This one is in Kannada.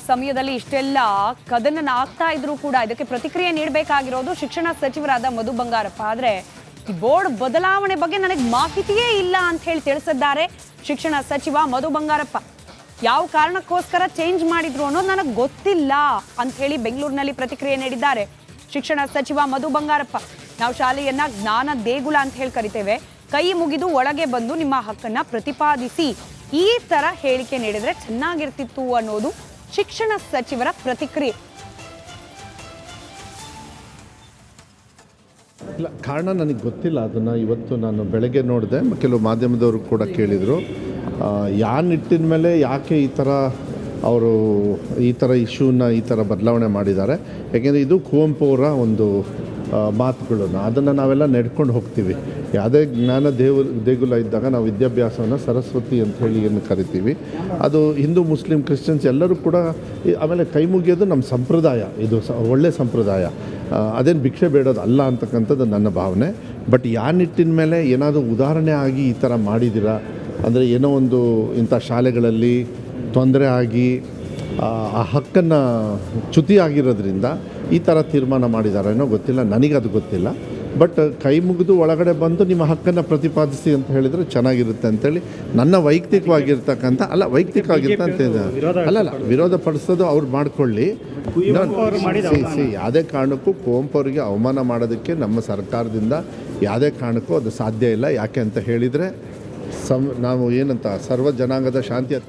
ಸಮಯದಲ್ಲಿ ಇಷ್ಟೆಲ್ಲ ಕದನ ಆಗ್ತಾ ಇದ್ರೂ ಕೂಡ ಇದಕ್ಕೆ ಪ್ರತಿಕ್ರಿಯೆ ನೀಡಬೇಕಾಗಿರೋದು ಶಿಕ್ಷಣ ಸಚಿವರಾದ ಮಧು ಬಂಗಾರಪ್ಪ. ಆದ್ರೆ ಈ ಬೋರ್ಡ್ ಬದಲಾವಣೆ ಬಗ್ಗೆ ನನಗೆ ಮಾಹಿತಿಯೇ ಇಲ್ಲ ಅಂತ ಹೇಳಿ ತಿಳಿಸಿದ್ದಾರೆ ಶಿಕ್ಷಣ ಸಚಿವ ಮಧು ಬಂಗಾರಪ್ಪ. ಯಾವ ಕಾರಣಕ್ಕೋಸ್ಕರ ಚೇಂಜ್ ಮಾಡಿದ್ರು ಅನ್ನೋದು ನನಗೆ ಗೊತ್ತಿಲ್ಲ ಅಂತ ಹೇಳಿ ಬೆಂಗಳೂರಿನಲ್ಲಿ ಪ್ರತಿಕ್ರಿಯೆ ನೀಡಿದ್ದಾರೆ ಶಿಕ್ಷಣ ಸಚಿವ ಮಧು ಬಂಗಾರಪ್ಪ. ನಾವು ಶಾಲೆಯನ್ನ ಜ್ಞಾನ ದೇಗುಲ ಅಂತ ಹೇಳಿ ಕರಿತೇವೆ. ಕೈ ಮುಗಿದು ಒಳಗೆ ಬಂದು ನಿಮ್ಮ ಹಕ್ಕನ್ನ ಪ್ರತಿಪಾದಿಸಿ ಈ ತರ ಹೇಳಿಕೆ ನೀಡಿದ್ರೆ ಚೆನ್ನಾಗಿರ್ತಿತ್ತು ಅನ್ನೋದು ಶಿಕ್ಷಣ ಸಚಿವರ ಪ್ರತಿಕ್ರಿಯೆ. ಇಲ್ಲ, ಕಾರಣ ನನಗೆ ಗೊತ್ತಿಲ್ಲ. ಅದನ್ನು ಇವತ್ತು ನಾನು ಬೆಳಗ್ಗೆ ನೋಡಿದೆ, ಕೆಲವು ಮಾಧ್ಯಮದವರು ಕೂಡ ಕೇಳಿದರು. ಯಾವ ನಿಟ್ಟಿನ ಮೇಲೆ ಯಾಕೆ ಅವರು ಈ ಥರ ಇಶ್ಯೂನ ಈ ಥರ ಬದಲಾವಣೆ ಮಾಡಿದ್ದಾರೆ. ಯಾಕೆಂದರೆ ಇದು ಕುವೆಂಪು ಅವರ ಒಂದು ಮಾತುಗಳನ್ನು ಅದನ್ನು ನಾವೆಲ್ಲ ನಡ್ಕೊಂಡು ಹೋಗ್ತೀವಿ. ಯಾವುದೇ ಜ್ಞಾನ ದೇಗುಲ ಇದ್ದಾಗ ನಾವು ವಿದ್ಯಾಭ್ಯಾಸವನ್ನು ಸರಸ್ವತಿ ಅಂತ ಹೇಳಿ ಏನು ಕರಿತೀವಿ. ಅದು ಹಿಂದೂ ಮುಸ್ಲಿಂ ಕ್ರಿಶ್ಚಿಯನ್ಸ್ ಎಲ್ಲರೂ ಕೂಡ. ಆಮೇಲೆ ಕೈ ಮುಗಿಯೋದು ನಮ್ಮ ಸಂಪ್ರದಾಯ, ಇದು ಒಳ್ಳೆಯ ಸಂಪ್ರದಾಯ. ಅದೇನು ಭಿಕ್ಷೆ ಬೇಡೋದು ಅಲ್ಲ ಅಂತಕ್ಕಂಥದ್ದು ನನ್ನ ಭಾವನೆ. ಬಟ್ ಯಾವ ನಿಟ್ಟಿನ ಮೇಲೆ ಏನಾದರೂ ಉದಾಹರಣೆ ಆಗಿ ಈ ಥರ ಮಾಡಿದ್ದೀರಾ ಅಂದರೆ ಏನೋ ಒಂದು ಇಂಥ ಶಾಲೆಗಳಲ್ಲಿ ತೊಂದರೆ ಆಗಿ ಆ ಹಕ್ಕನ್ನು ಚ್ಯುತಿ ಆಗಿರೋದ್ರಿಂದ ಈ ಥರ ತೀರ್ಮಾನ ಮಾಡಿದಾರೇನೋ ಗೊತ್ತಿಲ್ಲ, ನನಗದು ಗೊತ್ತಿಲ್ಲ. ಬಟ್ ಕೈ ಮುಗಿದು ಒಳಗಡೆ ಬಂದು ನಿಮ್ಮ ಹಕ್ಕನ್ನು ಪ್ರತಿಪಾದಿಸಿ ಅಂತ ಹೇಳಿದರೆ ಚೆನ್ನಾಗಿರುತ್ತೆ ಅಂತೇಳಿ ನನ್ನ ವೈಯಕ್ತಿಕವಾಗಿರ್ತಕ್ಕಂಥ ಅಲ್ಲ ವಿರೋಧ ಪಡಿಸೋದು ಅವ್ರು ಮಾಡ್ಕೊಳ್ಳಿ. ಯಾವುದೇ ಕಾರಣಕ್ಕೂ ಕುವೆಂಪು ಅವರಿಗೆ ಅವಮಾನ ಮಾಡೋದಕ್ಕೆ ನಮ್ಮ ಸರ್ಕಾರದಿಂದ ಯಾವುದೇ ಕಾರಣಕ್ಕೂ ಅದು ಸಾಧ್ಯ ಇಲ್ಲ. ಯಾಕೆ ಅಂತ ಹೇಳಿದರೆ ನಾವು ಏನಂತ ಸರ್ವ ಜನಾಂಗದ ಶಾಂತಿ